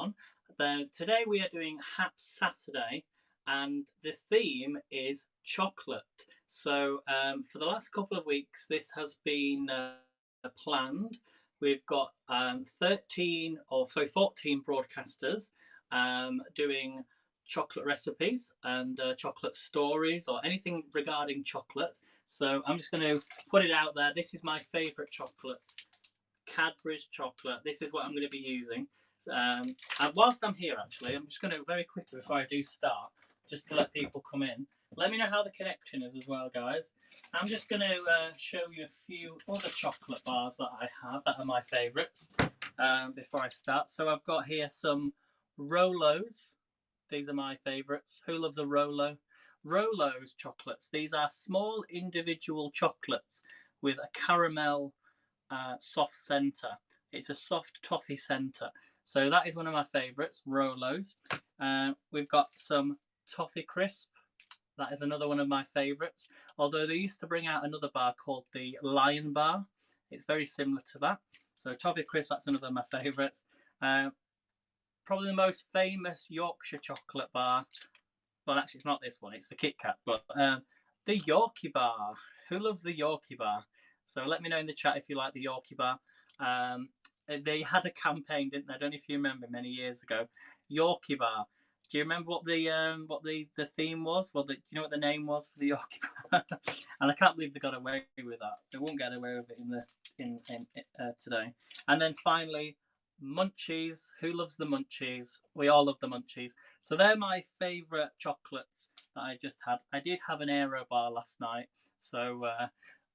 everyone. Today we are doing Haps Saturday, and the theme is chocolate. So for the last couple of weeks, this has been planned. We've got 14 broadcasters doing chocolate recipes and chocolate stories or anything regarding chocolate. So I'm just going to put it out there. This is my favourite chocolate, Cadbury's chocolate. This is what I'm going to be using. And whilst I'm here, actually, I'm just going to very quickly, before I do start, just to let people come in, let me know how the connection is as well, guys. I'm just going to show you a few other chocolate bars that I have that are my favourites before I start. So I've got here some Rolos. These are my favourites. Who loves a Rolo? Rolos chocolates. These are small individual chocolates with a caramel soft centre. It's a soft toffee centre. So that is one of my favourites, Rolos. We've got some Toffee Crisp. That is another one of my favourites. Although they used to bring out another bar called the Lion Bar. It's very similar to that. So Toffee Crisp, that's another of my favourites. Probably the most famous Yorkshire chocolate bar. Well, actually, it's not this one. It's the Kit Kat. But the Yorkie Bar. Who loves the Yorkie Bar? So let me know in the chat if you like the Yorkie Bar. They had a campaign, didn't they? I don't know if you remember, many years ago. Yorkie Bar. Do you remember what the theme was? Well, do you know what the name was for the Yorkie Bar? And I can't believe they got away with that. They won't get away with it in today. And then finally, Munchies. Who loves the Munchies? We all love the Munchies. So they're my favourite chocolates that I just had. I did have an Aero bar last night, so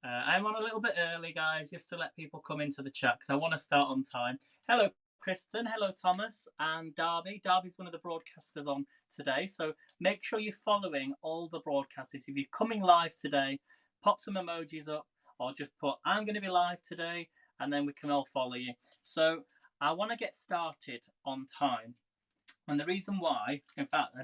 I'm on a little bit early, guys, just to let people come into the chat because I want to start on time. Hello, Kristen. Hello, Thomas and Darby. Darby's one of the broadcasters on today, so make sure you're following all the broadcasters. If you're coming live today, pop some emojis up or just put I'm going to be live today, and then we can all follow you. So I want to get started on time, and the reason why, in fact,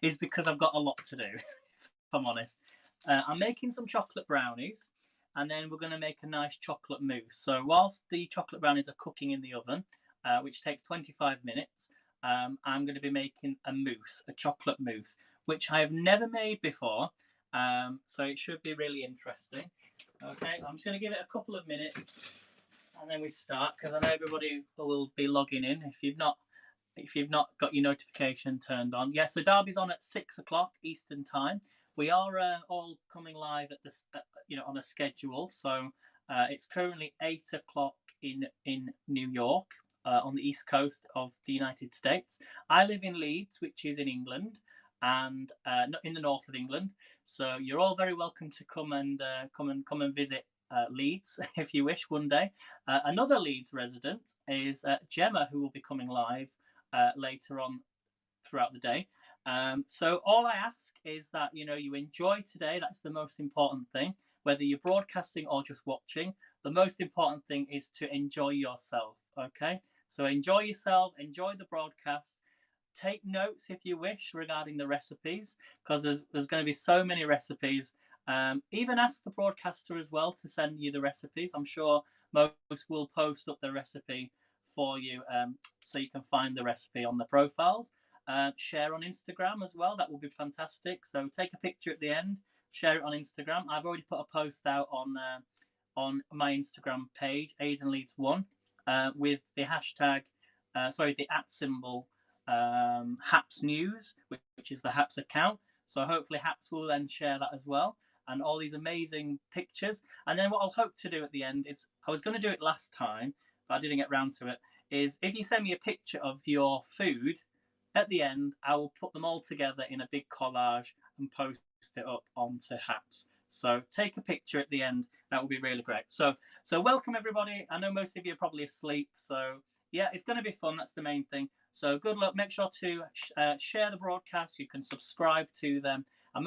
is because I've got a lot to do, if I'm honest. I'm making some chocolate brownies, and then we're going to make a nice chocolate mousse. So whilst the chocolate brownies are cooking in the oven, which takes 25 minutes, I'm going to be making a mousse, a chocolate mousse, which I have never made before. So it should be really interesting. Okay, I'm just going to give it a couple of minutes, and then we start, because I know everybody will be logging in if you've not got your notification turned on. Yeah, so Derby's on at 6 o'clock Eastern time. We are all coming live at this, on a schedule. So it's currently 8 o'clock in New York, on the east coast of the United States. I live in Leeds, which is in England, and not in the north of England. So you're all very welcome to come and visit Leeds if you wish one day. Another Leeds resident is Gemma, who will be coming live later on throughout the day. So all I ask is that you enjoy today. That's the most important thing. Whether you're broadcasting or just watching, the most important thing is to enjoy yourself. Okay, so enjoy yourself, enjoy the broadcast. Take notes if you wish regarding the recipes, because there's going to be so many recipes. Even ask the broadcaster as well to send you the recipes. I'm sure most will post up the recipe for you, so you can find the recipe on the profiles. Share on Instagram as well. That will be fantastic. So take a picture at the end, share it on Instagram. I've already put a post out on my Instagram page, AidenLeeds1, with the hashtag, the @ symbol, Haps News, which is the Haps account. So hopefully Haps will then share that as well, and all these amazing pictures. And then what I'll hope to do at the end is, I was going to do it last time, but I didn't get round to it, is if you send me a picture of your food, at the end, I will put them all together in a big collage and post it up onto Haps. So take a picture at the end. That will be really great. So welcome, everybody. I know most of you are probably asleep. So, yeah, it's going to be fun. That's the main thing. So good luck. Make sure to share the broadcast. You can subscribe to them. And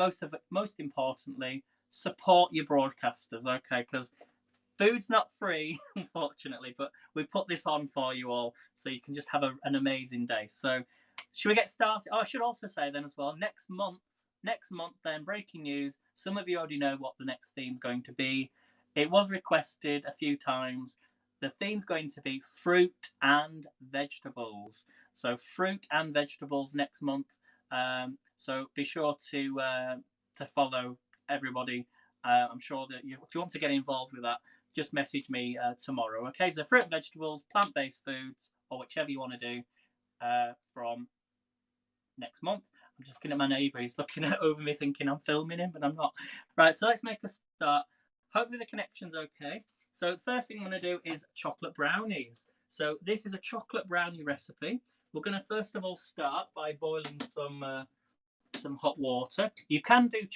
most importantly, support your broadcasters, okay? Because food's not free, unfortunately, but we put this on for you all so you can just have an amazing day. So should we get started? Oh, I should also say then as well, next month then, breaking news, some of you already know what the next theme's going to be. It was requested a few times. The theme's going to be fruit and vegetables. So fruit and vegetables next month. So be sure to follow everybody. I'm sure that if you want to get involved with that, just message me tomorrow. Okay, so fruit, vegetables, plant-based foods, or whichever you want to do from next month. I'm just looking at my neighbour. He's looking over me thinking I'm filming him, but I'm not. Right, so let's make a start. Hopefully the connection's okay. So the first thing I'm going to do is chocolate brownies. So this is a chocolate brownie recipe. We're going to first of all start by boiling some hot water. You can do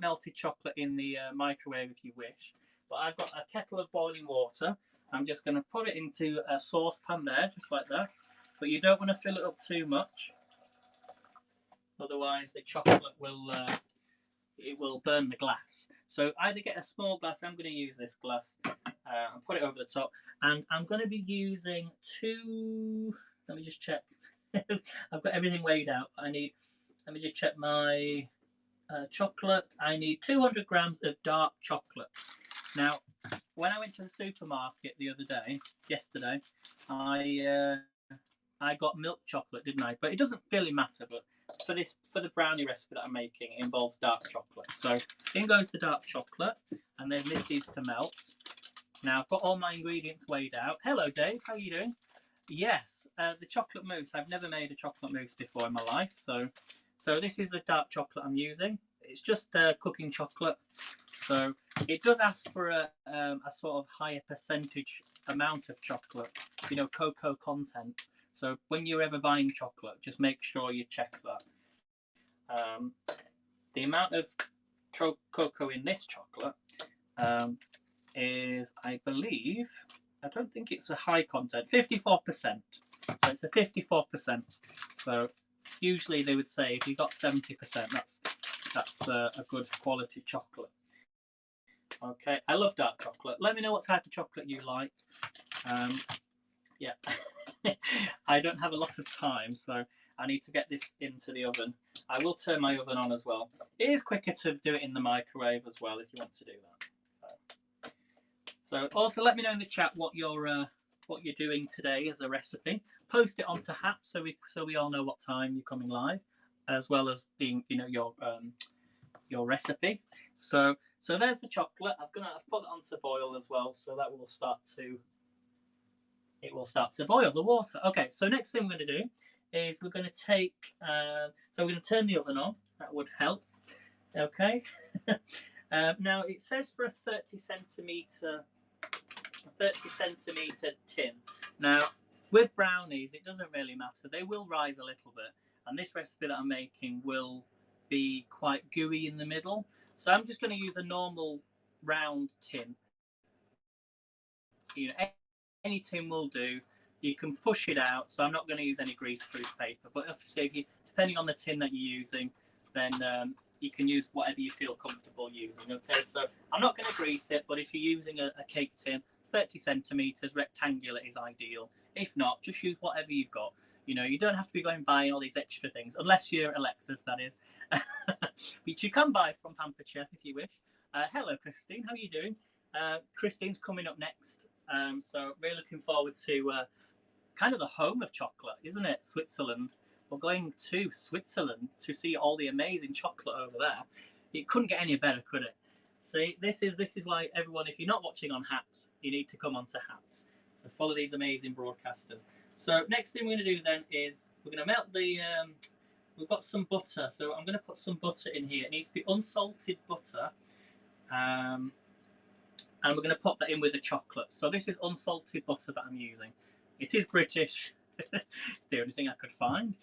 melted chocolate in the microwave if you wish, but I've got a kettle of boiling water. I'm just going to put it into a saucepan there, just like that. But you don't want to fill it up too much, otherwise the chocolate will burn the glass. So either get a small glass. I'm going to use this glass and put it over the top. And I'm going to be using two. Let me just check. I've got everything weighed out. Let me just check my chocolate. I need 200 grams of dark chocolate. Now, when I went to the supermarket yesterday, I got milk chocolate, didn't I? But it doesn't really matter. But for the brownie recipe that I'm making, it involves dark chocolate. So in goes the dark chocolate, and then this is to melt. Now I've got all my ingredients weighed out. Hello, Dave. How are you doing? Yes, the chocolate mousse. I've never made a chocolate mousse before in my life, so this is the dark chocolate I'm using. It's just cooking chocolate, so it does ask for a sort of higher percentage amount of chocolate, cocoa content. So when you're ever buying chocolate, just make sure you check that. The amount of cocoa in this chocolate is, I believe, I don't think it's a high content, 54%. So it's a 54%. So usually they would say if you got 70%, that's a good quality chocolate. Okay, I love dark chocolate. Let me know what type of chocolate you like. Yeah, I don't have a lot of time, so I need to get this into the oven. I will turn my oven on as well. It is quicker to do it in the microwave as well if you want to do that. So also let me know in the chat what you're doing today as a recipe. Post it onto Hap so we all know what time you're coming live, as well as being your recipe. So there's the chocolate. I've put it onto boil as well, so that will start to boil the water. Okay, so next thing we're going to do is we're going to take. So we're going to turn the oven on. That would help. Okay. Now it says for a 30 centimeter tin. Now with brownies, it doesn't really matter. They will rise a little bit, and this recipe that I'm making will be quite gooey in the middle. So I'm just going to use a normal round tin. Any tin will do. You can push it out, so I'm not going to use any greaseproof paper. But obviously, depending on the tin that you're using, then you can use whatever you feel comfortable using. Okay, so I'm not going to grease it, but if you're using a cake tin, 30 centimeters rectangular is ideal. If not, just use whatever you've got. You don't have to be going buying all these extra things, unless you're Alexis, that is. But you can buy from Pampered Chef if you wish. Hello, Christine. How are you doing? Christine's coming up next. So really looking forward to kind of the home of chocolate, isn't it? Switzerland. We're going to Switzerland to see all the amazing chocolate over there. It couldn't get any better, could it? See, this is why everyone, if you're not watching on Haps, you need to come onto Haps. So follow these amazing broadcasters. So next thing we're going to do then is we're going to melt we've got some butter. So I'm going to put some butter in here. It needs to be unsalted butter. And we're going to pop that in with the chocolate. So this is unsalted butter that I'm using. It is British. It's the only thing I could find.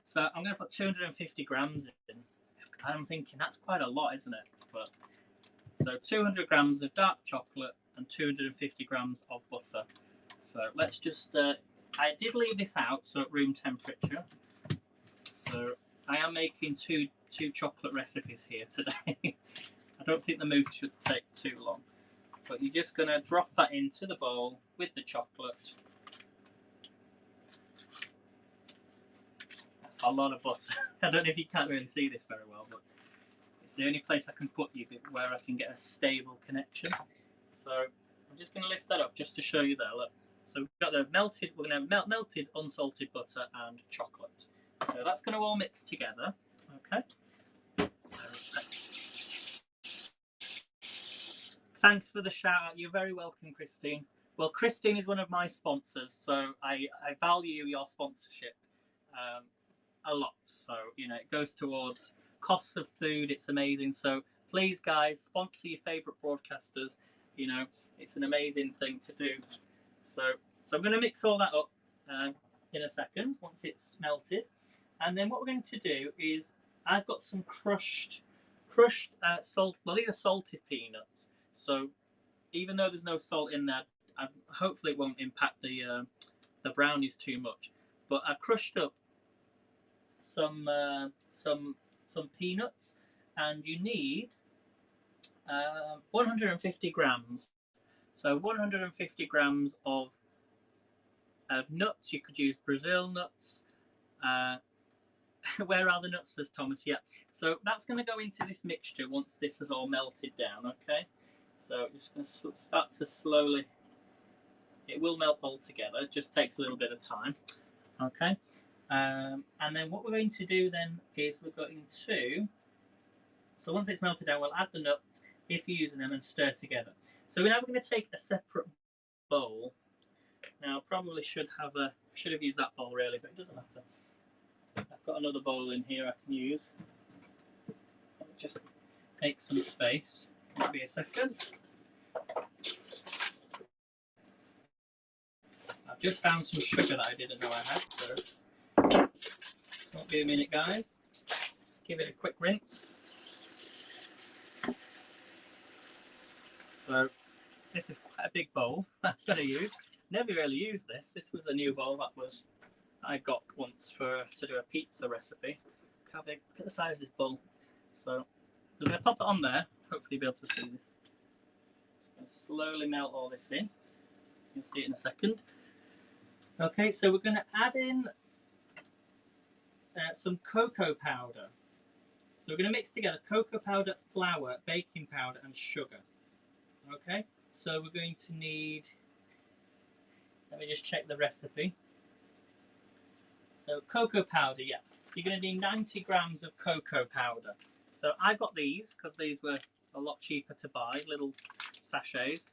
So I'm going to put 250 grams in. I'm thinking that's quite a lot, isn't it? But so 200 grams of dark chocolate and 250 grams of butter. So let's just. I did leave this out so at room temperature. So I am making two chocolate recipes here today. I don't think the mousse should take too long, but you're just going to drop that into the bowl with the chocolate. That's a lot of butter. I don't know if you can't really see this very well, but it's the only place I can put you where I can get a stable connection. So I'm just going to lift that up just to show you there. Look, So we've got the melted, we're going to melt melted unsalted butter and chocolate. So that's going to all mix together. Okay. Thanks for the shout out. You're very welcome, Christine. Well, Christine is one of my sponsors, so I value your sponsorship a lot. So, you know, it goes towards costs of food. It's amazing. So please, guys, sponsor your favourite broadcasters. You know, it's an amazing thing to do. So I'm going to mix all that up in a second once it's melted. And then what we're going to do is I've got some crushed salt. Well, these are salted peanuts. So even though there's no salt in there, hopefully it won't impact the brownies too much. But I've crushed up some peanuts, and you need 150 grams. So 150 grams of nuts. You could use Brazil nuts. Where are the nuts, says Thomas? Yeah. So that's going to go into this mixture once this has all melted down, okay? So just going to start to slowly, it will melt all together. It just takes a little bit of time, okay? And then what we're going to do then is we're going to, so once it's melted down, we'll add the nuts, if you're using them, and stir together. So now we're going to take a separate bowl. Now, I probably should have used that bowl really, but it doesn't matter. I've got another bowl in here I can use. Just make some space. Might be a second. I've just found some sugar that I didn't know I had, so won't be a minute, guys. Just give it a quick rinse. So this is quite a big bowl that's going to use. Never really used this. This was a new bowl that I got once to do a pizza recipe. Look how big, look at the size of this bowl. So I'm going to pop it on there. Hopefully be able to see this. Just going to slowly melt all this in. You'll see it in a second. Okay, so we're going to add in some cocoa powder. So we're going to mix together cocoa powder, flour, baking powder, and sugar. Okay, so we're going to need, let me just check the recipe. So cocoa powder, yeah, you're going to need 90 grams of cocoa powder. So I got these because these were a lot cheaper to buy, little sachets.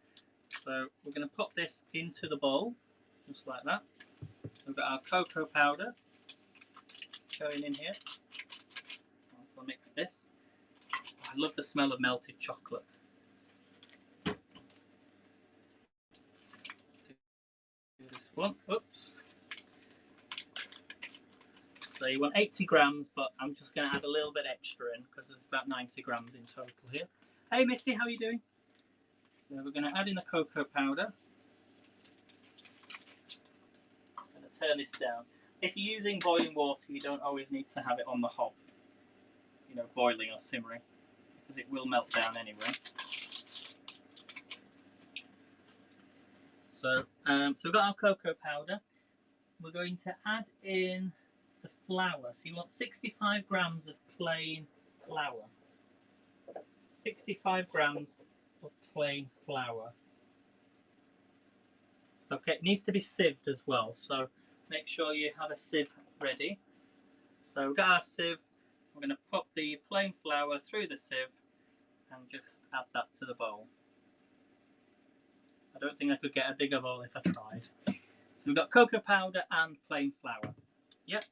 So we're going to put this into the bowl, just like that. We've got our cocoa powder going in here. I'll mix this. I love the smell of melted chocolate. Do this one, oops. So you want 80 grams, but I'm just going to add a little bit extra in because there's about 90 grams in total here. Hey Missy, how are you doing? So we're going to add in the cocoa powder. I'm going to turn this down. If you're using boiling water, you don't always need to have it on the hob, you know, boiling or simmering, because it will melt down anyway. So, we've got our cocoa powder. We're going to add in the flour. So you want 65 grams of plain flour. 65 grams of plain flour. Okay, it needs to be sieved as well, so make sure you have a sieve ready. So we've got our sieve. We're going to put the plain flour through the sieve and just add that to the bowl. I don't think I could get a bigger bowl if I tried. So we've got cocoa powder and plain flour. Yep.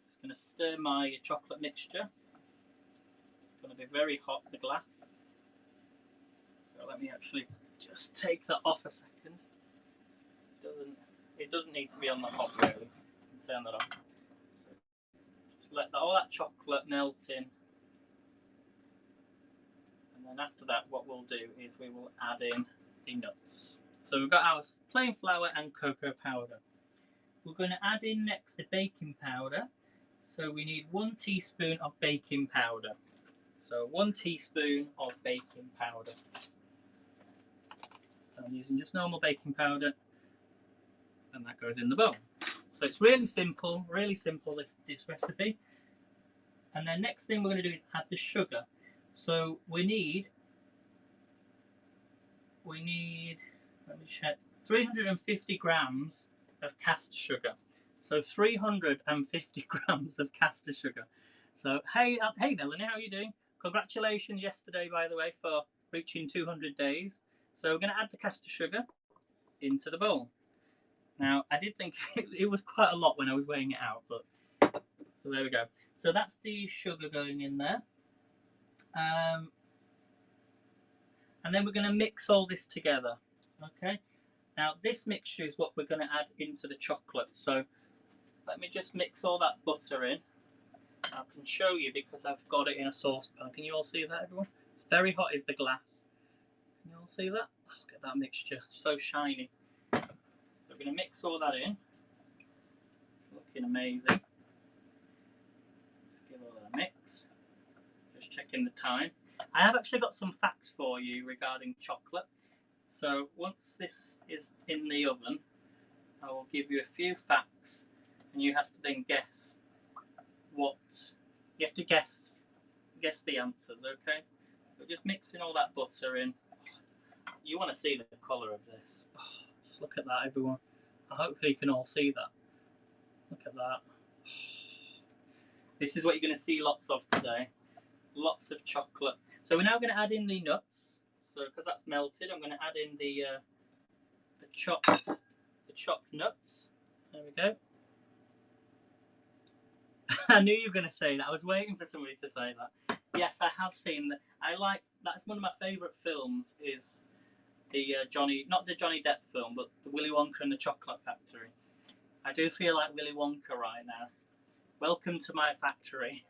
Just going to stir my chocolate mixture. It's going to be very hot, the glass. So let me actually just take that off a second. It doesn't need to be on the hob really. You can turn that off. So just let all that chocolate melt in. And then after that, what we'll do is we will add in the nuts. So we've got our plain flour and cocoa powder. We're going to add in next the baking powder. So we need 1 teaspoon of baking powder. So 1 teaspoon of baking powder. So I'm using just normal baking powder, and that goes in the bowl. So it's really simple this recipe. And then next thing we're going to do is add the sugar. So we need, let me check, 350 grams of caster sugar. So 350 grams of caster sugar. So hey Melanie, how are you doing? Congratulations yesterday, by the way, for reaching 200 days. So we're going to add the caster sugar into the bowl. Now, I did think it was quite a lot when I was weighing it out, but so there we go. So that's the sugar going in there. And then we're going to mix all this together. Okay. Now, this mixture is what we're going to add into the chocolate. So let me just mix all that butter in. I can show you because I've got it in a saucepan. Can you all see that, everyone? It's very hot is the glass. Can you all see that? Oh, look at that mixture, so shiny. So we're going to mix all that in. It's looking amazing. Let's give all that a mix. Just checking the time. I have actually got some facts for you regarding chocolate. So once this is in the oven, I will give you a few facts, and you have to then guess what you have to guess the answers. Okay, so just mixing all that butter in. You want to see the colour of this. Oh, just look at that, everyone. Hopefully you can all see that. Look at that. This is what you're going to see lots of today. Lots of chocolate. So we're now going to add in the nuts. So because that's melted, I'm going to add in the chopped nuts. There we go. I knew you were going to say that. I was waiting for somebody to say that. Yes, I have seen that. I like, that's one of my favourite films, is the not the Johnny Depp film, but the Willy Wonka and the Chocolate Factory. I do feel like Willy Wonka right now. Welcome to my factory.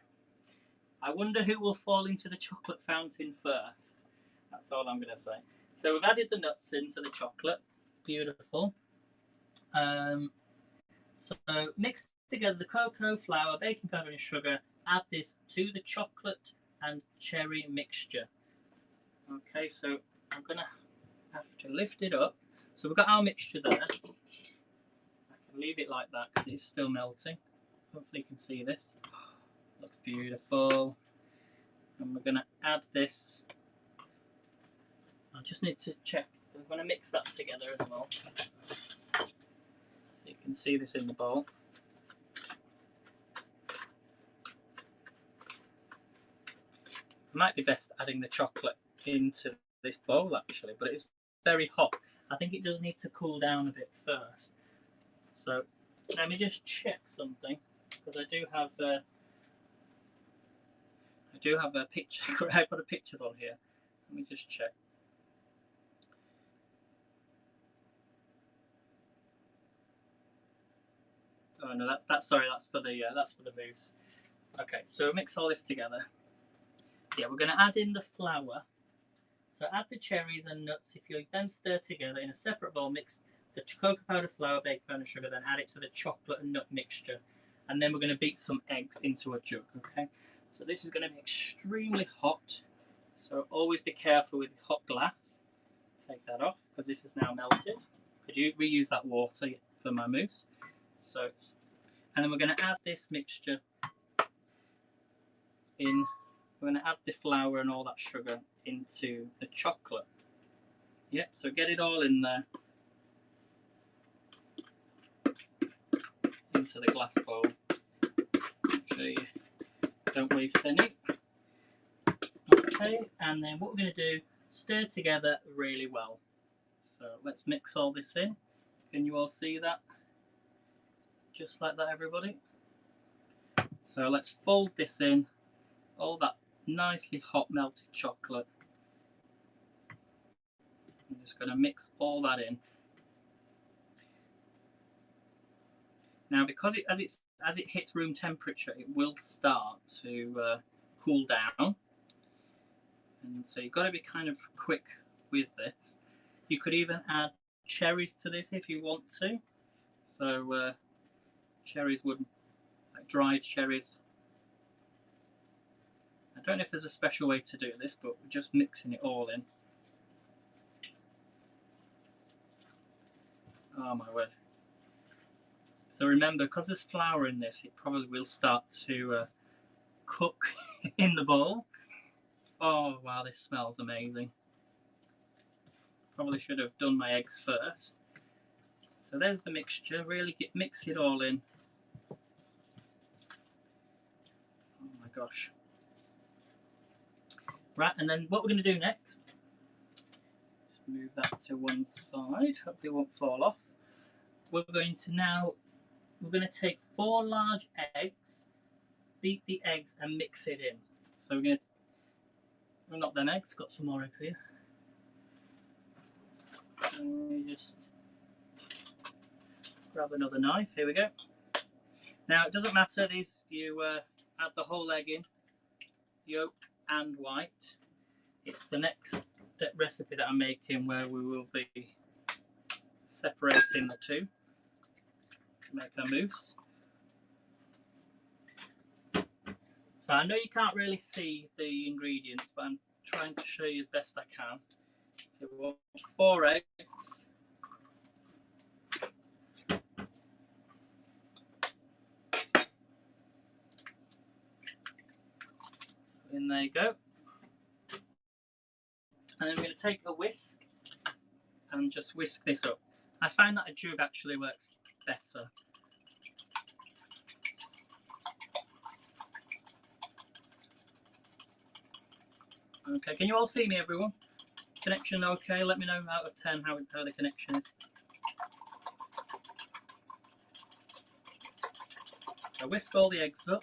I wonder who will fall into the chocolate fountain first. That's all I'm going to say. So we've added the nuts into the chocolate. Beautiful. So mix together the cocoa, flour, baking powder and sugar. Add this to the chocolate and cherry mixture. Okay, so I'm going to have to lift it up. So we've got our mixture there. I can leave it like that because it's still melting. Hopefully you can see this. Looks beautiful. And we're going to add this. I just need to check. We're going to mix that together as well. So you can see this in the bowl. It might be best adding the chocolate into this bowl actually, but it's very hot. I think it does need to cool down a bit first. So let me just check something, because I do have a picture. I've got pictures on here. Let me just check. Oh no, that's sorry. That's for the mousse. Okay, so mix all this together. Yeah, we're going to add in the flour. So add the cherries and nuts. If you then stir together in a separate bowl, mix the cocoa powder, flour, baking powder, and sugar. Then add it to the chocolate and nut mixture, and then we're going to beat some eggs into a jug. Okay. So this is going to be extremely hot. So always be careful with hot glass. Take that off because this is now melted. Could you reuse that water for my mousse? So, and then we're going to add this mixture in. We're going to add the flour and all that sugar into the chocolate. Yeah, so get it all in there. Into the glass bowl. So you don't waste any. Okay, and then what we're going to do, stir together really well. So let's mix all this in. Can you all see that? Just like that, everybody. So let's fold this in, all that nicely hot melted chocolate. I'm just going to mix all that in. Now, because as it hits room temperature, it will start to cool down, and so you've got to be kind of quick with this. You could even add cherries to this if you want to. So cherries would, like dried cherries. I don't know if there's a special way to do this, but we're just mixing it all in. Oh my word. So remember, because there's flour in this, it probably will start to cook in the bowl. Oh wow, this smells amazing. Probably should have done my eggs first. So there's the mixture. Really mix it all in. Oh my gosh. Right, and then what we're going to do next, just move that to one side, hopefully it won't fall off. We're going to take 4 large eggs, beat the eggs and mix it in. So we're going to, well, not them eggs, got some more eggs here. And we just grab another knife, here we go. Now it doesn't matter, these you add the whole egg in, yolk and white. It's the next recipe that I'm making where we will be separating the two to make a mousse. So I know you can't really see the ingredients, but I'm trying to show you as best I can. So we want 4 eggs. In there you go. And then I'm going to take a whisk and just whisk this up. I find that a jug actually works better. Okay, can you all see me, everyone? Connection okay? Let me know out of 10 how the connection is. So whisk all the eggs up.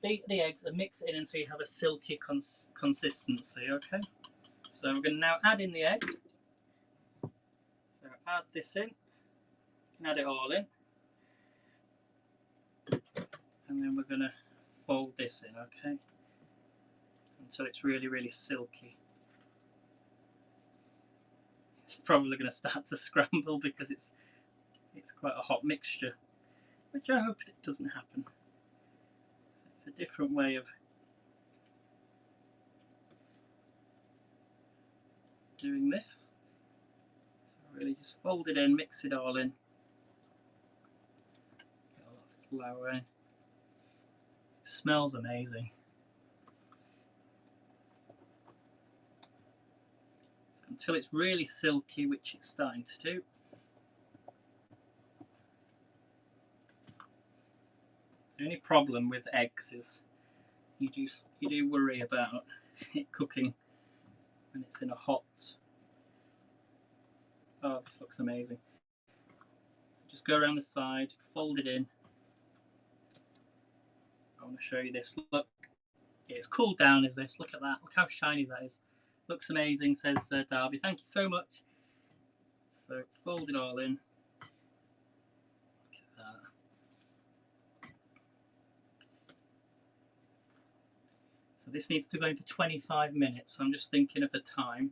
Beat the eggs and mix it in so you have a silky consistency, okay? So we're going to now add in the egg. So add this in. You can add it all in. And then we're going to fold this in, okay? Until it's really, really silky. It's probably going to start to scramble because it's quite a hot mixture, which I hope it doesn't happen. It's a different way of doing this. So really just fold it in, mix it all in. Get all that flour in. It smells amazing. So until it's really silky, which it's starting to do. The only problem with eggs is you do worry about it cooking when it's in a hot. Oh, this looks amazing. Just go around the side, fold it in. I want to show you this. Look, it's cooled down, is this? Look at that. Look how shiny that is. Looks amazing, says Darby. Thank you so much. So fold it all in. Look at that. So this needs to go in for 25 minutes. So I'm just thinking of the time.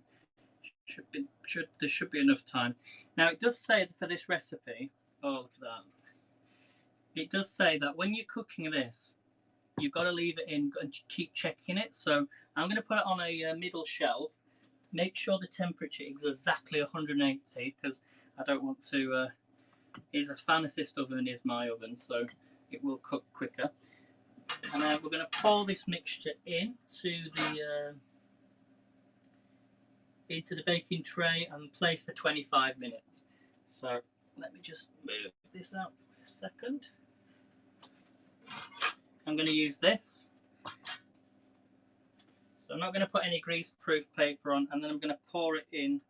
There should be enough time. Now it does say for this recipe, oh look at that. It does say that when you're cooking this, you've got to leave it in and keep checking it. So I'm going to put it on a middle shelf. Make sure the temperature is exactly 180 because I don't want to. Is a fan assist oven is my oven, so it will cook quicker. And then we're going to pour this mixture into the baking tray and place for 25 minutes. So let me just move this out for a second. I'm going to use this. So I'm not going to put any grease-proof paper on, and then I'm going to pour it in.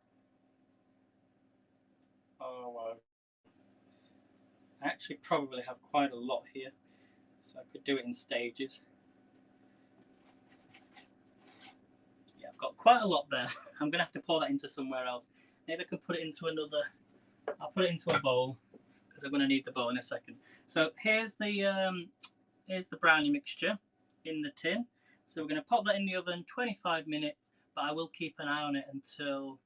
Oh wow. I actually probably have quite a lot here, so I could do it in stages. Yeah, I've got quite a lot there. I'm going to have to pour that into somewhere else. Maybe I can put it into another. I'll put it into a bowl because I'm going to need the bowl in a second. So here's the brownie mixture in the tin. So we're going to pop that in the oven 25 minutes, but I will keep an eye on it until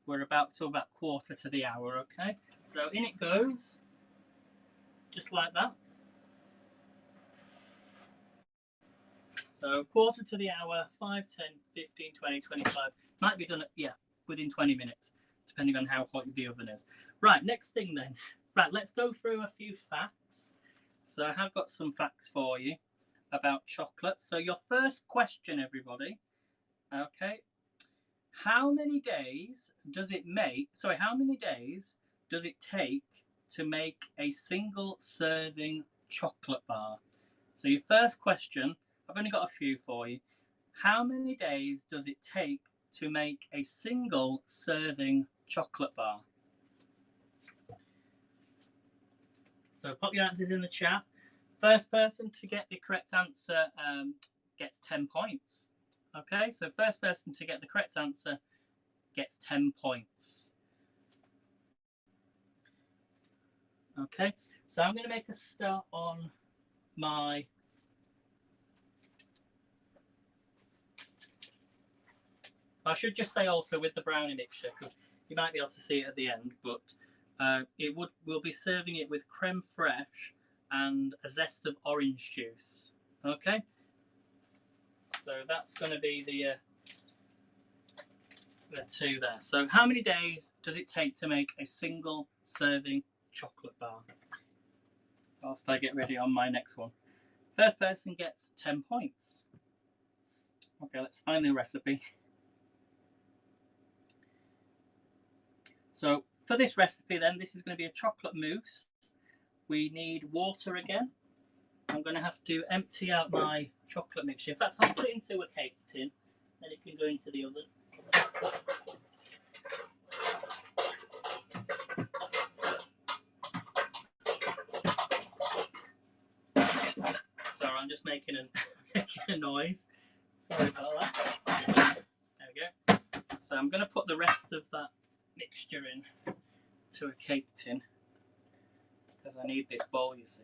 we're about quarter to the hour, okay? So in it goes, just like that. So quarter to the hour, 5, 10, 15, 20, 25. Might be done, within 20 minutes, depending on how hot the oven is. Right, next thing then. Right, let's go through a few facts. So I have got some facts for you about chocolate. So your first question, everybody, okay, how many days does it take to make a single serving chocolate bar? So your first question, I've only got a few for you. How many days does it take to make a single serving chocolate bar? So pop your answers in the chat. First person to get the correct answer gets 10 points. Okay, so first person to get the correct answer gets 10 points. Okay, so I'm going to make a start on my I should just say also with the brownie mixture, because you might be able to see it at the end, but we'll be serving it with creme fraiche and a zest of orange juice. Okay, so that's going to be the two there. So how many days does it take to make a single serving chocolate bar? Whilst I get ready on my next one. First person gets 10 points. Okay, let's find the recipe. So for this recipe then, this is going to be a chocolate mousse. We need water again. I'm going to have to empty out my chocolate mixture. In fact, I'll put it into a cake tin, then it can go into the oven. Sorry, I'm just making a noise. Sorry about that. There we go. So I'm going to put the rest of that mixture in to a cake tin because I need this bowl, you see.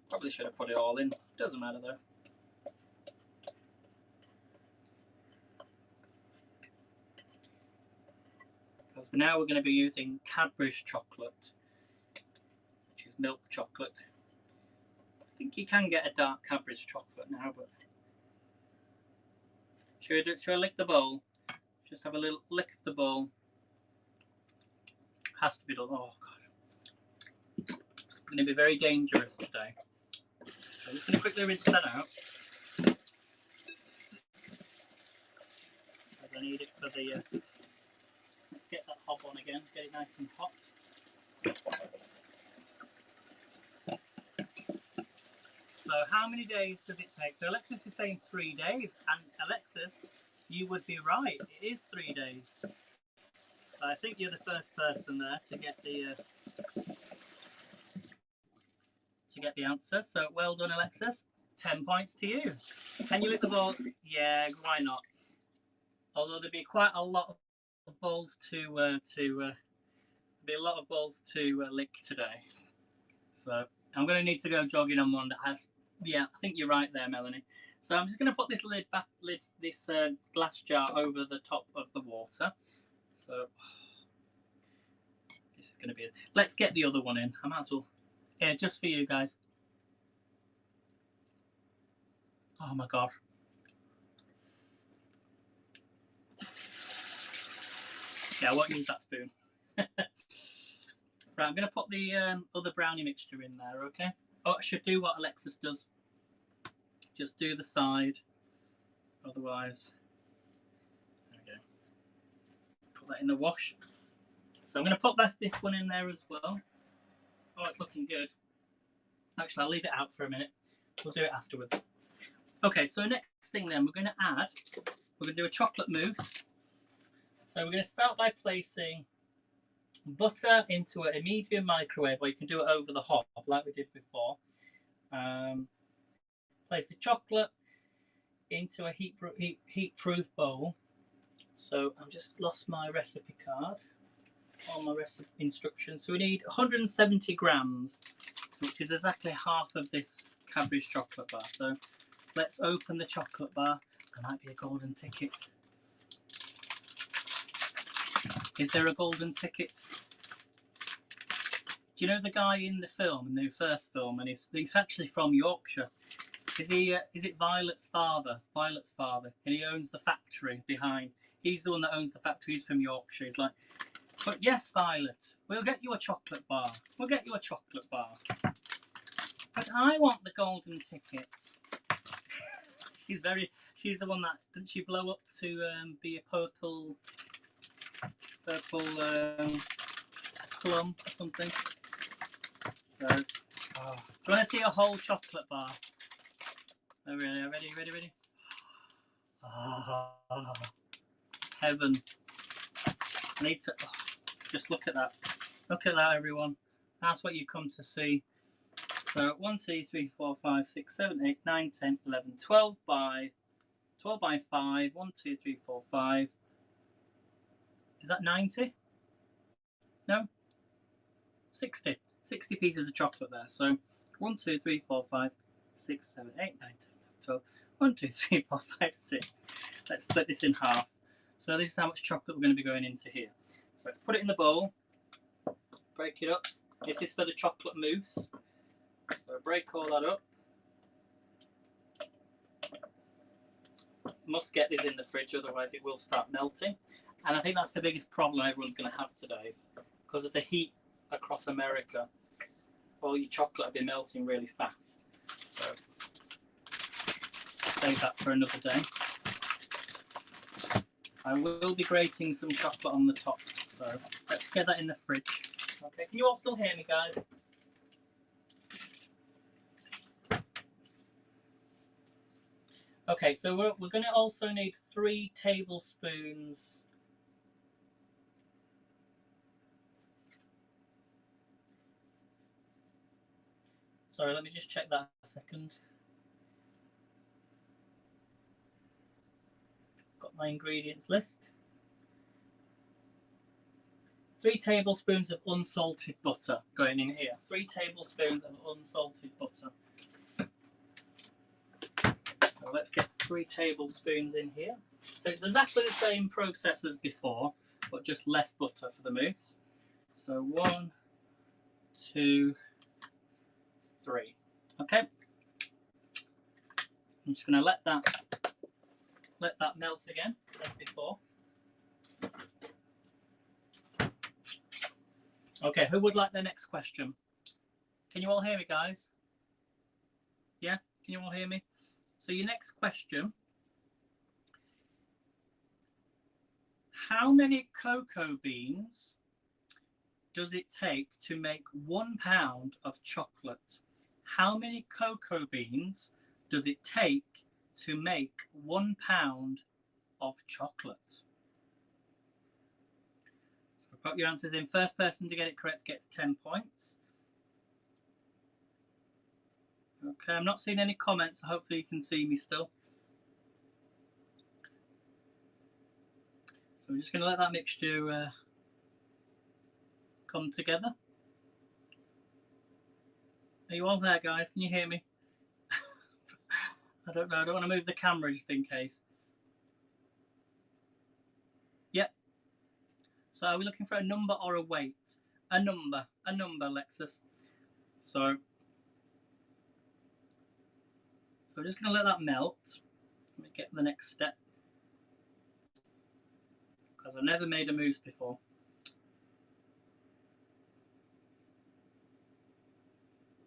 Probably should have put it all in. Doesn't matter though. Because now we're going to be using Cadbury's chocolate, which is milk chocolate. I think you can get a dark Cadbury's chocolate now, but should I lick the bowl? Just have a little lick of the bowl. Has to be done. Oh god, it's going to be very dangerous today. So I'm just going to quickly rinse that out, as I need it for the. Let's get that hob on again. Get it nice and hot. So how many days does it take? So Alexis is saying 3 days, and Alexis, you would be right. It is 3 days. I think you're the first person there to get the answer. So well done, Alexis. 10 points to you. Can you lick the bowl? Yeah, why not? Although there'd be quite a lot of bowls to lick today. So I'm going to need to go jogging on one that has. Yeah, I think you're right there, Melanie. So I'm just going to put this this glass jar over the top of the water. So this is going to be. Let's get the other one in. I might as well. Yeah, just for you guys. Oh my god. Yeah, I won't use that spoon. Right, I'm going to put the other brownie mixture in there, okay? Oh, I should do what Alexis does. Just do the side. Otherwise, there we go. Put that in the wash. So I'm going to put this one in there as well. Oh, it's looking good. Actually, I'll leave it out for a minute. We'll do it afterwards. Okay, so next thing then, we're going to do a chocolate mousse. So we're going to start by placing butter into a medium microwave, or you can do it over the hob like we did before. Place the chocolate into a heat-proof bowl. So I've just lost my recipe card, all my recipe instructions. So we need 170 grams, which is exactly half of this Cadbury's chocolate bar. So let's open the chocolate bar. There might be a golden ticket. Is there a golden ticket? Do you know the guy in the film, in the first film, and he's actually from Yorkshire? Is it Violet's father? Violet's father, and he owns the factory behind. He's the one that owns the factory. He's from Yorkshire. He's like, but yes, Violet, we'll get you a chocolate bar. We'll get you a chocolate bar. But I want the golden ticket. She's the one that, didn't she blow up to be a purple purple plum or something. So, do you want to see a whole chocolate bar? Oh, really? Ready? Oh, heaven. I need to just look at that. Look at that, everyone. That's what you come to see. So 1, 2, 3, 4, 5, 6, 7, 8, 9, 10, 11, 12 by 5. 1, 2, 3, 4, 5. Is that 90? No? 60. 60 pieces of chocolate there. So 1, 2, 3, 4, 5, 6, 7, 8, 9, 10, 11, 12. 1, 2, 3, 4, 5, 6. Let's split this in half. So this is how much chocolate we're going to be going into here. So let's put it in the bowl. Break it up. This is for the chocolate mousse. So break all that up. Must get this in the fridge, otherwise it will start melting. And I think that's the biggest problem everyone's going to have today. Because of the heat across America, all your chocolate will be melting really fast. So save that for another day. I will be grating some chocolate on the top. So let's get that in the fridge. Okay, can you all still hear me, guys? Okay, so we're going to also need 3 tablespoons. Sorry, let me just check that a second. Got my ingredients list. 3 tablespoons of unsalted butter going in here. 3 tablespoons of unsalted butter. So let's get 3 tablespoons in here. So it's exactly the same process as before, but just less butter for the mousse. So 1, 2, 3. Okay. I'm just going to let that melt again as before. Okay, who would like the next question? Can you all hear me, guys? Yeah, can you all hear me? So your next question: how many cocoa beans does it take to make 1 pound of chocolate? How many cocoa beans does it take to make 1 pound of chocolate? So put your answers in. First person to get it correct gets 10 points. Okay, I'm not seeing any comments, so hopefully you can see me still. So we're just going to let that mixture come together. Are you all there, guys? Can you hear me? I don't know. I don't want to move the camera just in case. Yep. So are we looking for a number or a weight? A number, Alexis. So we're just going to let that melt. Let me get the next step, because I've never made a mousse before.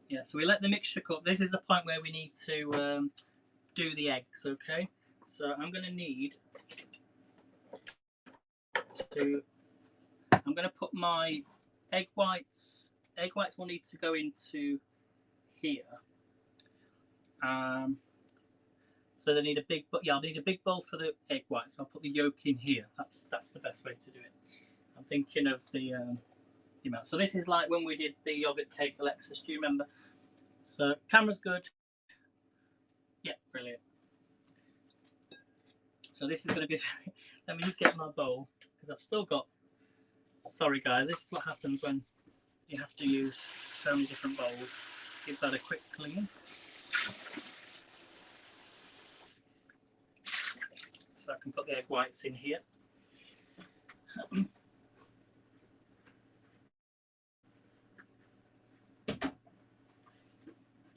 Yeah, so we let the mixture cook. This is the point where we need to do the eggs, okay? So I'm going to need to, I'm going to put my egg whites. Egg whites will need to go into here. So they need a big, but yeah, I'll need a big bowl for the egg whites. So I'll put the yolk in here. That's the best way to do it. I'm thinking of the amount. So this is like when we did the yogurt cake, Alexis. Do you remember? So camera's good. Yeah, brilliant. So this is going to be very, let me just get my bowl, because I've still got, sorry guys, this is what happens when you have to use so many different bowls. Give that a quick clean. So I can put the egg whites in here.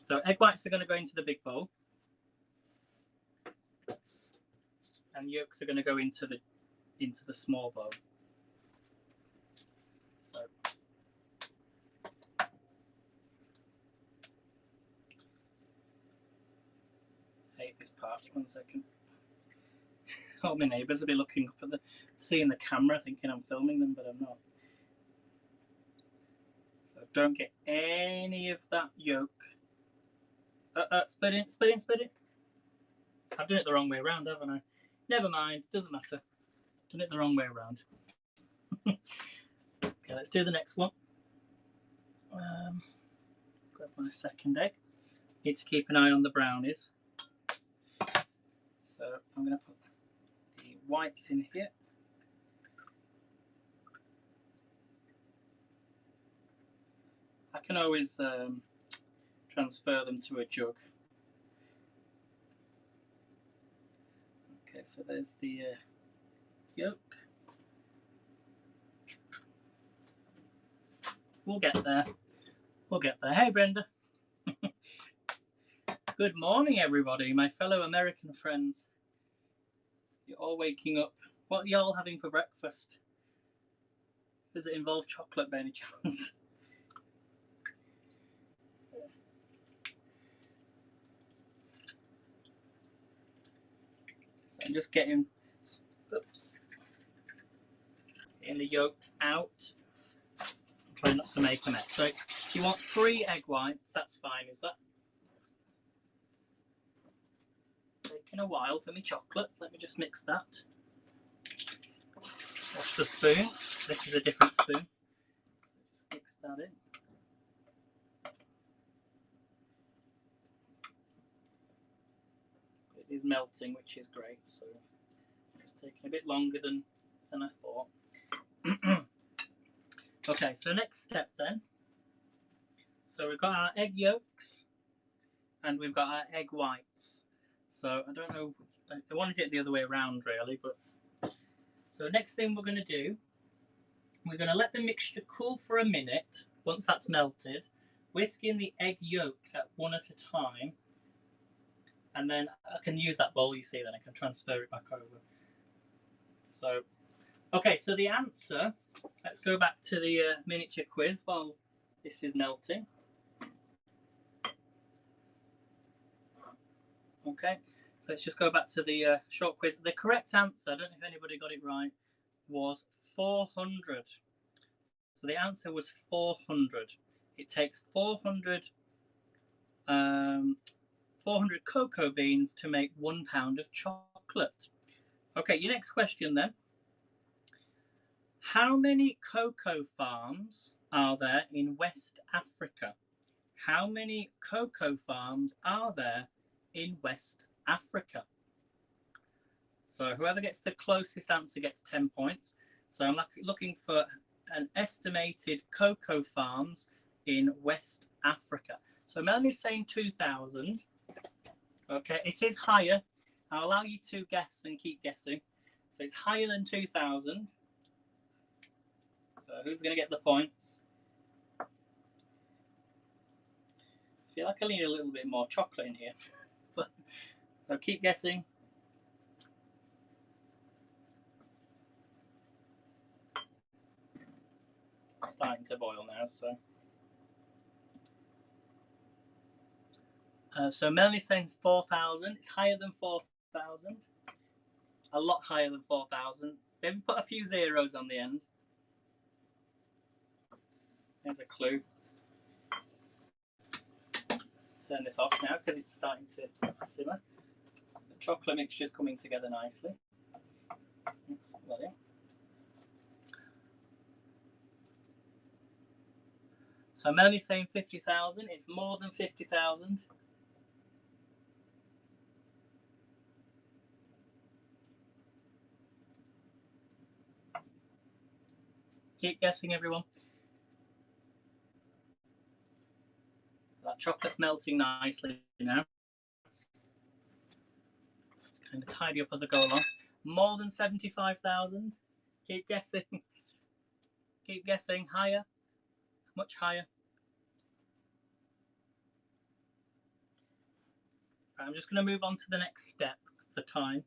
So egg whites are going to go into the big bowl, and yolks are going to go into the small bowl. So I hate this part. 1 second. All my neighbours will be looking up at seeing the camera, thinking I'm filming them, but I'm not. So don't get any of that yolk. Split in. I've done it the wrong way around, haven't I? Never mind, doesn't matter. Done it the wrong way around. Okay, let's do the next one. Grab my second egg. Need to keep an eye on the brownies. So I'm going to put the whites in here. I can always transfer them to a jug. Okay, so there's the yolk. We'll get there. Hey, Brenda. Good morning, everybody, my fellow American friends. You're all waking up. What are you all having for breakfast? Does it involve chocolate by any chance? So I'm just getting the yolks out. I'm trying not to make a mess. So if you want 3 egg whites, that's fine, is that? It's taking a while for me chocolate. Let me just mix that. Wash the spoon. This is a different spoon. So just mix that in. It is melting, which is great. So it's taking a bit longer than I thought. Okay, so next step then. So we've got our egg yolks and we've got our egg whites. So I don't know, I wanted it the other way around really, but so next thing we're going to do, we're going to let the mixture cool for a minute. Once that's melted, whisk in the egg yolks at one at a time, and then I can use that bowl, you see, then I can transfer it back over. So okay, so the answer, let's go back to the miniature quiz while this is melting. Okay, so let's just go back to the short quiz. The correct answer, I don't know if anybody got it right, was 400. So the answer was 400. It takes 400 cocoa beans to make 1 pound of chocolate. Okay, your next question then. How many cocoa farms are there in West Africa? How many cocoa farms are there in West Africa? So whoever gets the closest answer gets 10 points. So I'm looking for an estimated cocoa farms in West Africa. So Melanie's saying 2,000. Okay, it is higher. I'll allow you to guess and keep guessing. So it's higher than 2,000. So who's going to get the points? I feel like I need a little bit more chocolate in here. So keep guessing. It's starting to boil now, so Melanie's saying it's 4,000. It's higher than 4,000. A lot higher than 4,000. Maybe put a few zeros on the end. There's a clue. Turn this off now because it's starting to simmer. The chocolate mixture is coming together nicely. Mix that in. So Melanie's saying 50,000. It's more than 50,000. Keep guessing, everyone. That chocolate's melting nicely now. Just kind of tidy up as I go along. More than 75,000. Keep guessing. Keep guessing. Higher. Much higher. Right, I'm just going to move on to the next step for time.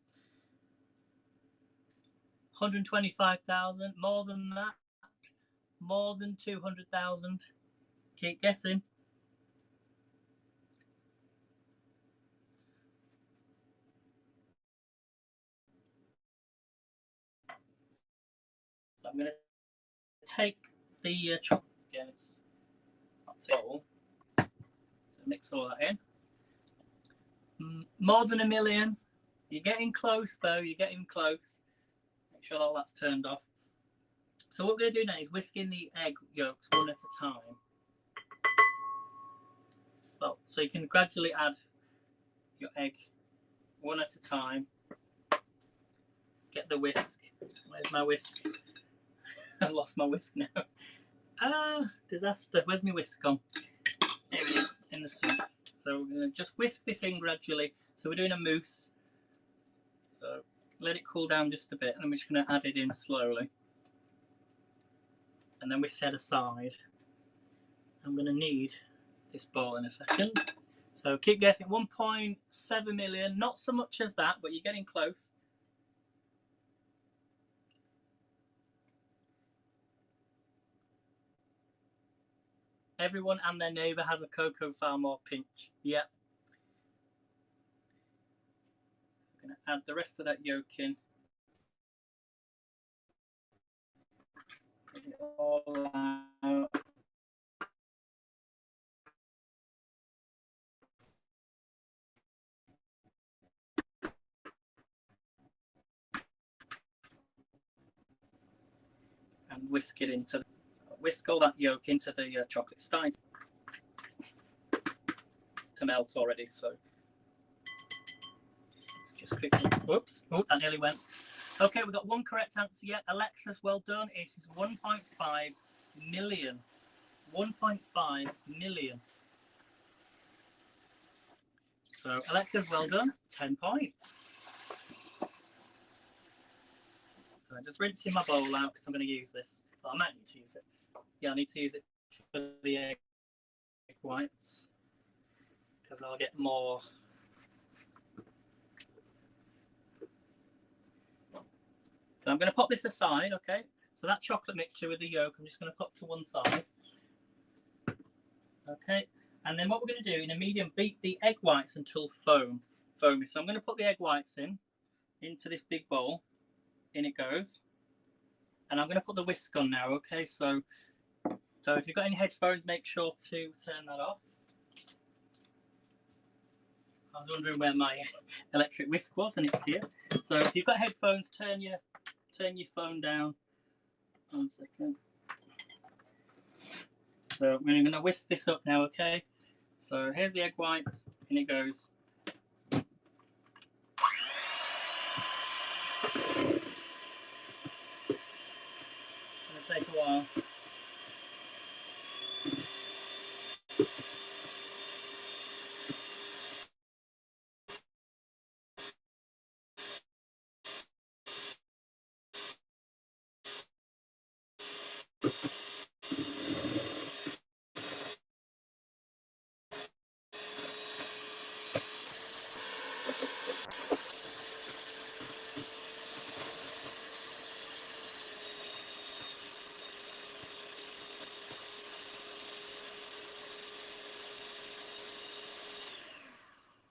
125,000. More than that. More than 200,000. Keep guessing. I'm going to take the chocolate again. It's not all. So mix all that in. More than a million. You're getting close though. You're getting close. Make sure all that's turned off. So what we're going to do now is whisk in the egg yolks one at a time. Well, so you can gradually add your egg one at a time. Get the whisk. Where's my whisk? I've lost my whisk now. Disaster. Where's my whisk gone? There it is, in the sink. So we're going to just whisk this in gradually. So we're doing a mousse. So let it cool down just a bit, and we're just going to add it in slowly. And then we set aside. I'm going to need this bowl in a second. So keep guessing, 1.7 million. Not so much as that, but you're getting close. Everyone and their neighbour has a cocoa farm or pinch. Yep. I'm going to add the rest of that yolk in. Get it all out. And whisk it into, whisk all that yolk into the chocolate. It's starting to melt already, so just quickly. Whoops! Oh, that nearly went. Okay, we've got one correct answer yet. Alexis, well done. It is 1.5 million. 1.5 million. So Alexis, well done. 10 points. So I'm just rinsing my bowl out because I'm going to use this. But I might need to use it. Yeah, I need to use it for the egg whites because I'll get more. So I'm going to pop this aside, okay? So that chocolate mixture with the yolk, I'm just going to put to one side. Okay, and then what we're going to do in a medium, beat the egg whites until foamy. So I'm going to put the egg whites into this big bowl. In it goes. And I'm going to put the whisk on now, okay? So if you've got any headphones, make sure to turn that off. I was wondering where my electric whisk was, and it's here. So if you've got headphones, turn your phone down. 1 second. So we're going to whisk this up now, okay? So here's the egg whites, and it goes. It's going to take a while.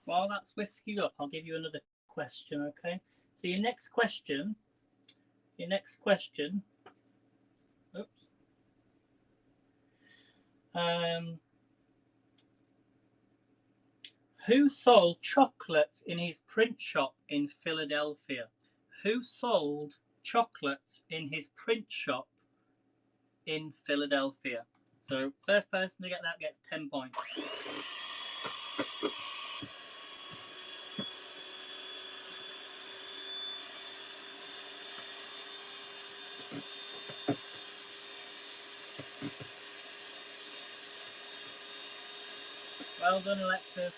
While that's whisking up, I'll give you another question, okay? So your next question, oops. Who sold chocolate in his print shop in Philadelphia? Who sold chocolate in his print shop in Philadelphia? So first person to get that gets 10 points. Well done, Alexis.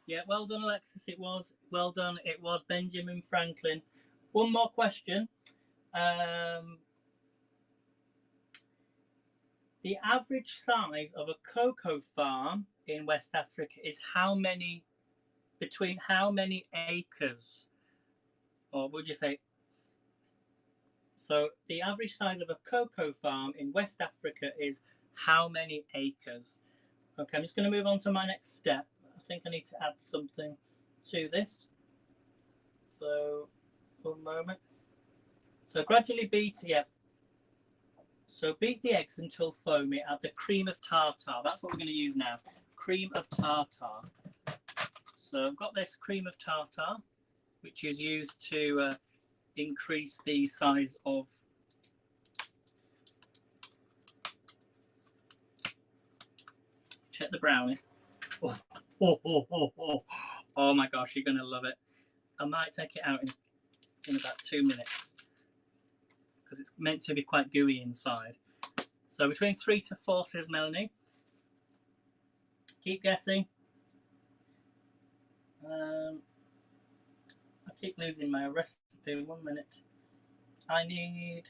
Yeah, well done, Alexis. It was. Well done. It was Benjamin Franklin. One more question. The average size of a cocoa farm in West Africa is how many, between how many acres? Or would you say, so the average size of a cocoa farm in West Africa is how many acres? Okay, I'm just going to move on to my next step. I think I need to add something to this. So, one moment. So gradually beat, yeah. So beat the eggs until foamy. Add the cream of tartar. That's what we're going to use now. Cream of tartar. So I've got this cream of tartar, which is used to increase the size of check the brownie. Oh my gosh, you're gonna love it. I might take it out in about 2 minutes because it's meant to be quite gooey inside. So between 3 to 4, says Melanie. Keep guessing. I keep losing my recipe. 1 minute. I need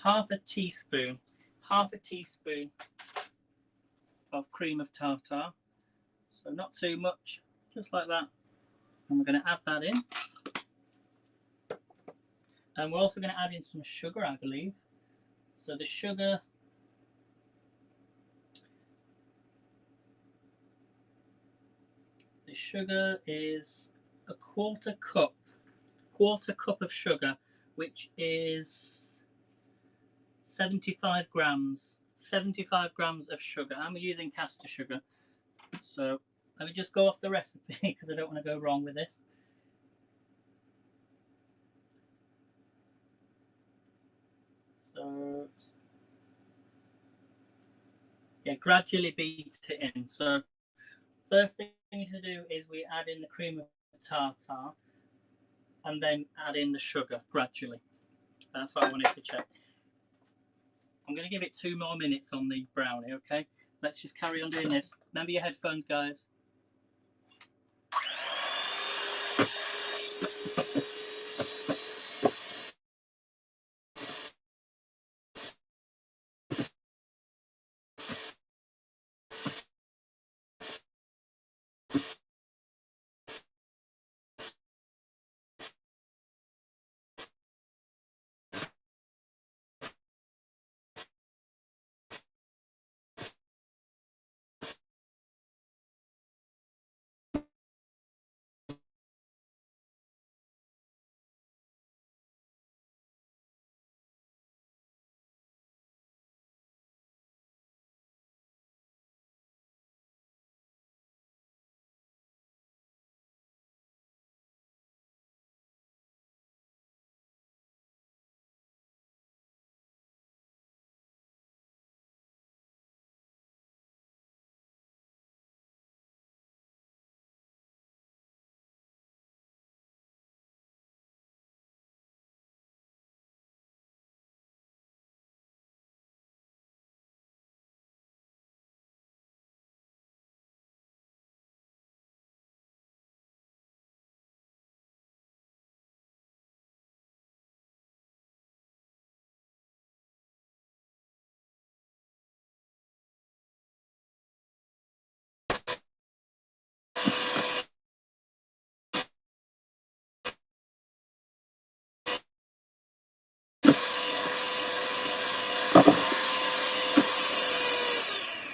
half a teaspoon of cream of tartar. So not too much, just like that. And we're going to add that in. And we're also going to add in some sugar, I believe. So the sugar is a quarter cup of sugar, which is 75 grams of sugar. I'm using caster sugar. So let me just go off the recipe because I don't want to go wrong with this. So yeah, gradually beat it in. So first thing to do is we add in the cream of tartar and then add in the sugar gradually. That's what I wanted to check. I'm going to give it 2 more minutes on the brownie, okay? Let's just carry on doing this. Remember your headphones, guys.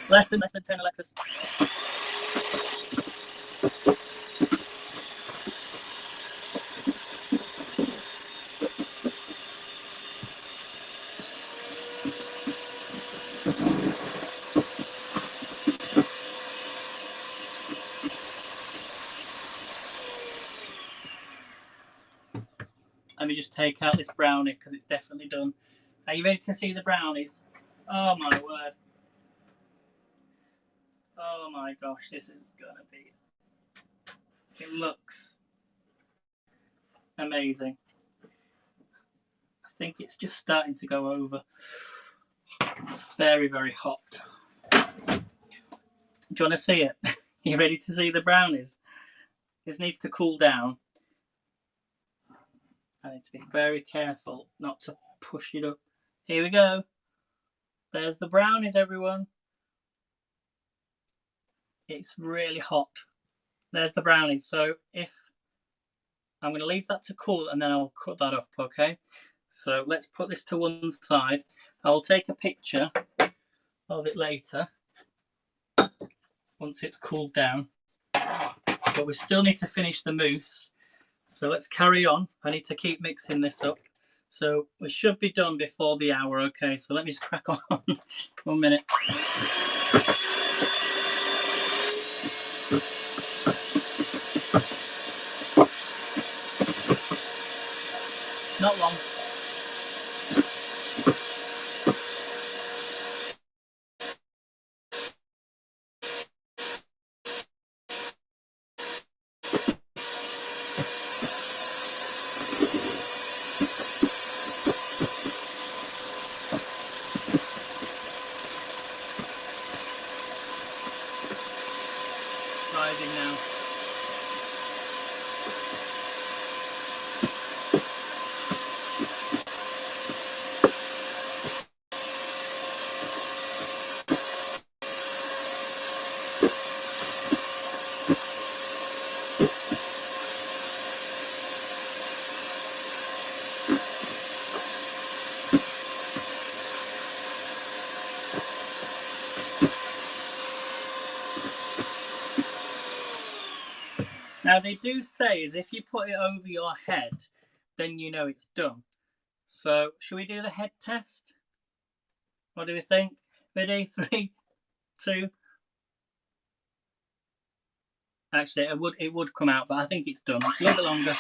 Less than 10, Alexis. Let me just take out this brownie because it's definitely done. Are you ready to see the brownies? Oh my word. Oh my gosh, this is gonna be... It looks amazing. I think it's just starting to go over. It's very, very hot. Do you want to see it? You ready to see the brownies? This needs to cool down. I need to be very careful not to push it up. Here we go. There's the brownies, everyone. It's really hot. There's the brownies. So if I'm going to leave that to cool and then I'll cut that up, okay? So let's put this to one side. I'll take a picture of it later once it's cooled down. But we still need to finish the mousse. So let's carry on. I need to keep mixing this up. So we should be done before the hour, okay? So let me just crack on. 1 minute. Not long. Rising now. Now they do say is if you put it over your head, then you know it's done. So should we do the head test? What do we think? Ready? 3, 2. Actually, it would come out, but I think it's done. A little bit longer.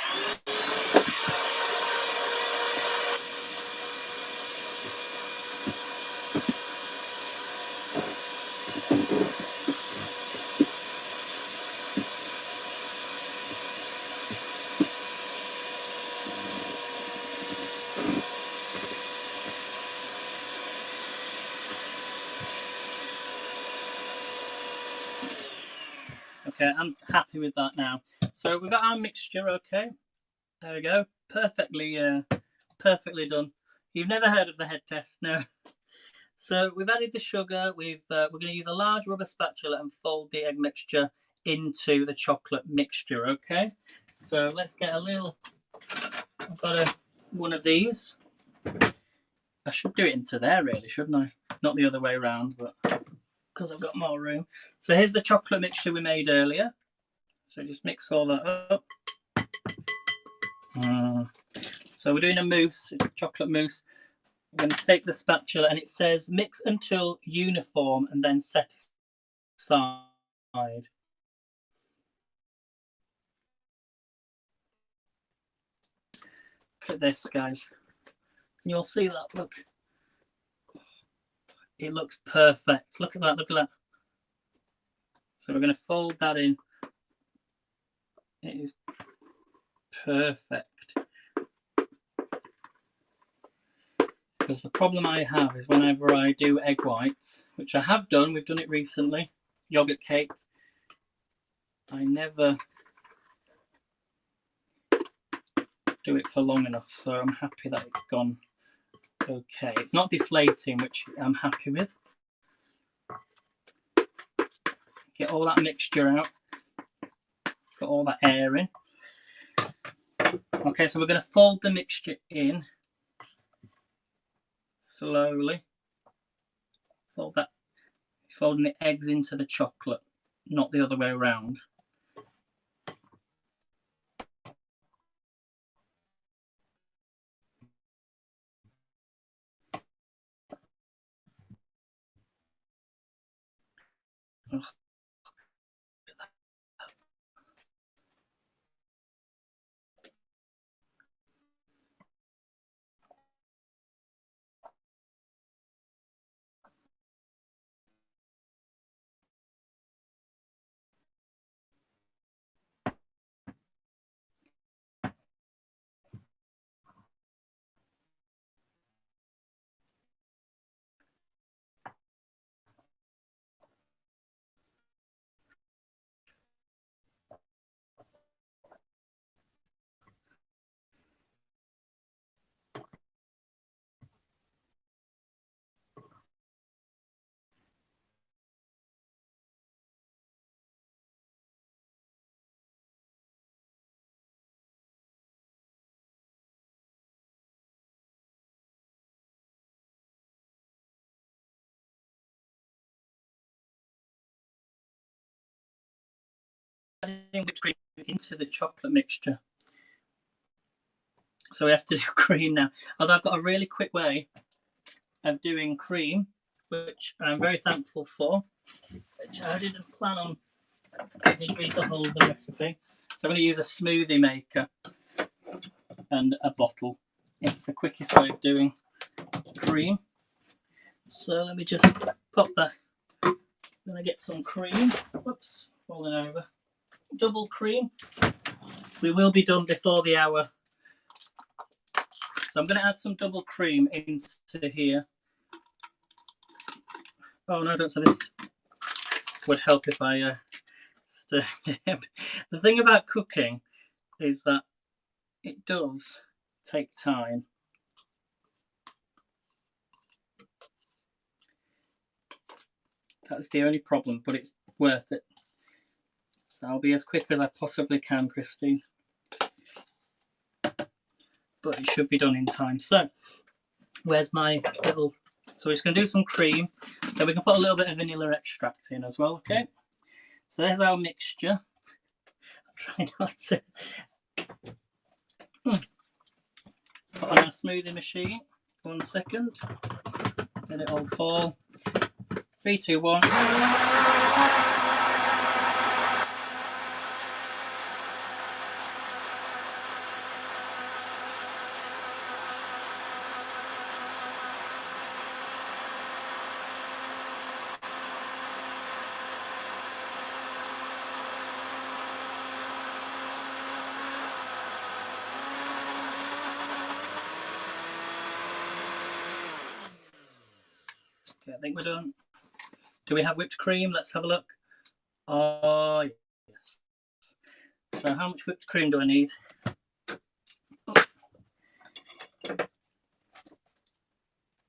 Okay, I'm happy with that now. So we've got our mixture, okay? There we go. Perfectly done. You've never heard of the head test, no? So we've added the sugar. We're going to use a large rubber spatula and fold the egg mixture into the chocolate mixture, okay? So let's get a little... I've got one of these. I should do it into there, really, shouldn't I? Not the other way around, but because I've got more room. So here's the chocolate mixture we made earlier. So just mix all that up. So we're doing a mousse, chocolate mousse. I'm going to take the spatula and it says mix until uniform and then set aside. Look at this, guys. You'll see that, look. It looks perfect. Look at that, look at that. So we're going to fold that in. It is perfect. Because the problem I have is whenever I do egg whites, which I have done, we've done it recently, yogurt cake, I never do it for long enough, so I'm happy that it's gone okay. It's not deflating, which I'm happy with. Get all that mixture out, got all that air in. Okay, so we're going to fold the mixture in slowly. Folding the eggs into the chocolate, not the other way around. Ugh. adding whipped cream into the chocolate mixture. So we have to do cream now. Although I've got a really quick way of doing cream, which I'm very thankful for, which I didn't plan on. I didn't read the whole of the recipe. So I'm going to use a smoothie maker and a bottle. It's the quickest way of doing cream. So let me just pop that. Then I get some cream. Whoops, falling over. Double cream. We will be done before the hour. So I'm going to add some double cream into here. Oh no, don't say this. Would help if I stir it. The thing about cooking is that it does take time. That's the only problem, but it's worth it. So I'll be as quick as I possibly can, Christine. But it should be done in time. So, where's my little... So we're just going to do some cream. Then we can put a little bit of vanilla extract in as well, okay? So there's our mixture. I'll try not to... Put on our smoothie machine. 1 second. Let it all fall. 3, 2, 1. Okay, I think we're done. Do we have whipped cream? Let's have a look. Oh, yes. So how much whipped cream do I need? Oh.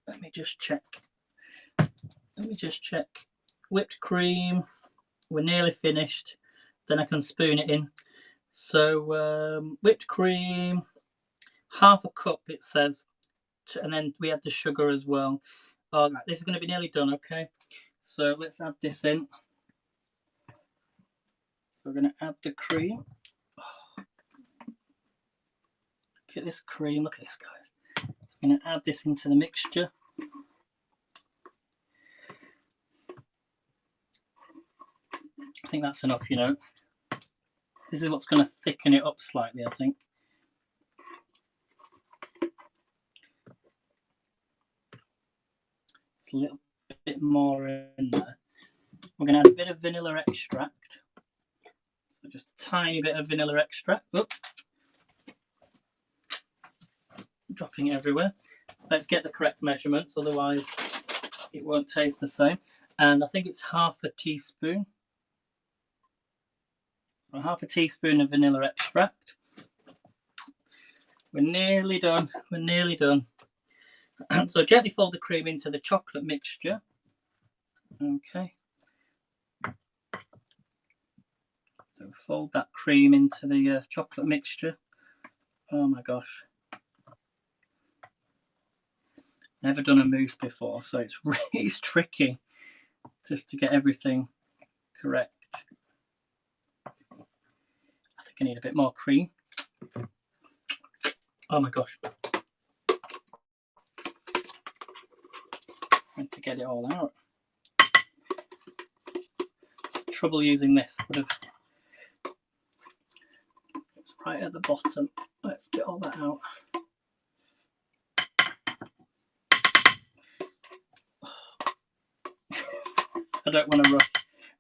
Let me just check. Whipped cream. We're nearly finished. Then I can spoon it in. So whipped cream, half a cup it says. And then we add the sugar as well. All right, this is going to be nearly done, okay? So let's add this in. So we're going to add the cream. Oh. Look at this cream. Look at this, guys. So I'm going to add this into the mixture. I think that's enough, you know. This is what's going to thicken it up slightly, I think. It's a little bit more in there. We're going to add a bit of vanilla extract. So just a tiny bit of vanilla extract. Oops. Dropping it everywhere. Let's get the correct measurements, otherwise it won't taste the same. And I think it's half a teaspoon. Or half a teaspoon of vanilla extract. We're nearly done. We're nearly done. So gently fold the cream into the chocolate mixture. Okay. So fold that cream into the chocolate mixture. Oh my gosh. Never done a mousse before, so it's really tricky just to get everything correct. I think I need a bit more cream. Oh my gosh. Trying to get it all out. It's trouble using this. It's right at the bottom. Let's get all that out. I don't want to rush.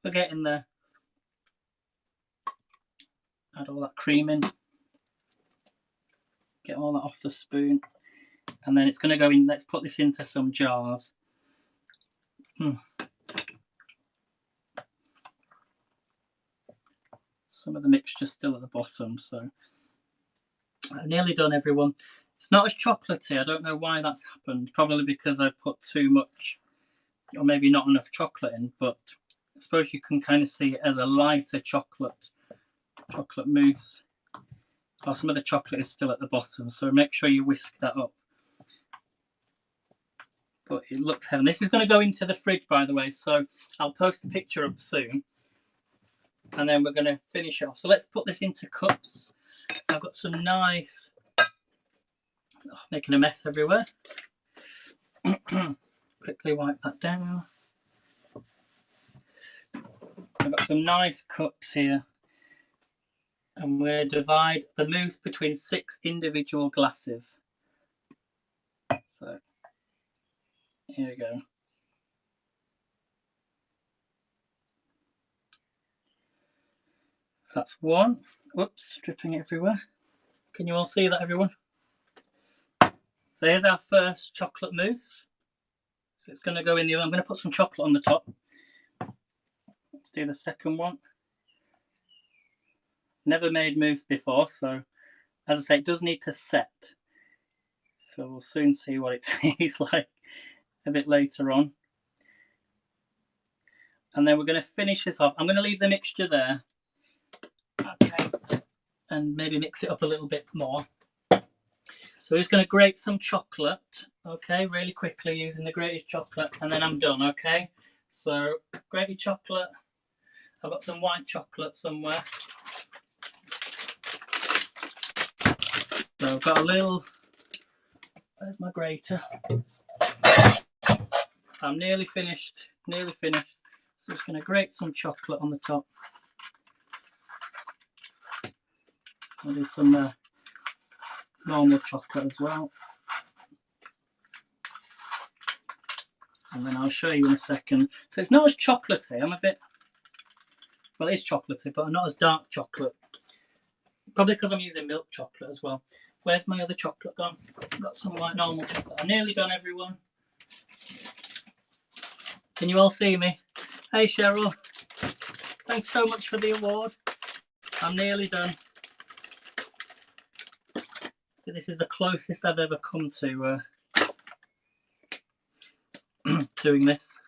We're getting there. Add all that cream in. Get all that off the spoon. And then it's going to go in. Let's put this into some jars. Some of the mixture still at the bottom, so I've nearly done, everyone. It's not as chocolatey. I don't know why that's happened. Probably because I put too much, or maybe not enough chocolate in, but I suppose you can kind of see it as a lighter chocolate mousse. Oh, some of the chocolate is still at the bottom, so make sure you whisk that up. But it looks heaven. This is going to go into the fridge, by the way, so I'll post a picture up soon. and then we're going to finish off. So let's put this into cups. So I've got some nice, making a mess everywhere. Quickly wipe that down. I've got some nice cups here, and we'll divide the mousse between 6 individual glasses. So here we go. So that's one. Whoops, dripping everywhere. Can you all see that, everyone? So here's our first chocolate mousse. So it's going to go in the oven. I'm going to put some chocolate on the top. Let's do the second one. Never made mousse before, so as I say, it does need to set. So we'll soon see what it tastes like a bit later on. And then we're going to finish this off. I'm going to leave the mixture there. Okay. And maybe mix it up a little bit more. So we're just going to grate some chocolate, okay, really quickly using the grated chocolate, and then I'm done, okay? So grated chocolate. I've got some white chocolate somewhere. So I've got a little, where's my grater? I'm nearly finished, So just going to grate some chocolate on the top. I'll do some normal chocolate as well. And then I'll show you in a second. So it's not as chocolatey, I'm a bit, well it is chocolatey, but not as dark chocolate. Probably because I'm using milk chocolate as well. Where's my other chocolate gone? I've got some like normal chocolate. I'm nearly done, everyone. Can you all see me? Hey Cheryl, thanks so much for the award. I'm nearly done. This is the closest I've ever come to doing this.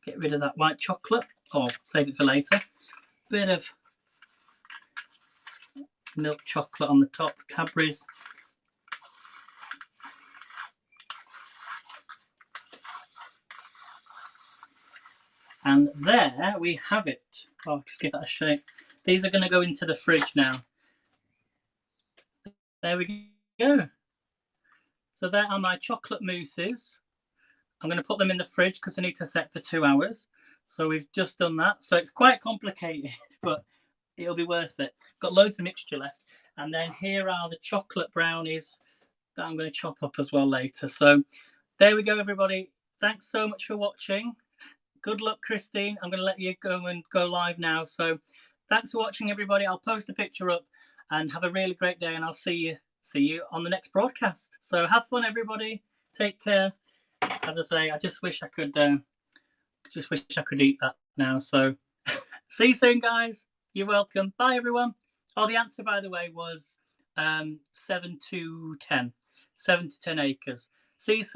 Get rid of that white chocolate, or save it for later. Bit of milk chocolate on the top, Cadbury's. And there we have it. Oh, just give that a shake. These are going to go into the fridge now. There we go. So there are my chocolate mousses. I'm going to put them in the fridge because they need to set for 2 hours. So we've just done that. So it's quite complicated, but it'll be worth it. Got loads of mixture left. And then here are the chocolate brownies that I'm going to chop up as well later. So there we go, everybody. Thanks so much for watching. Good luck, Christine. I'm going to let you go live now. So thanks for watching, everybody. I'll post a picture up and have a really great day, and I'll see you on the next broadcast. So have fun, everybody. Take care. As I say, I just wish I could eat that now. So see you soon, guys. You're welcome. Bye, everyone. Oh, the answer, by the way, was 7 to 10. 7 to 10 acres. See you soon.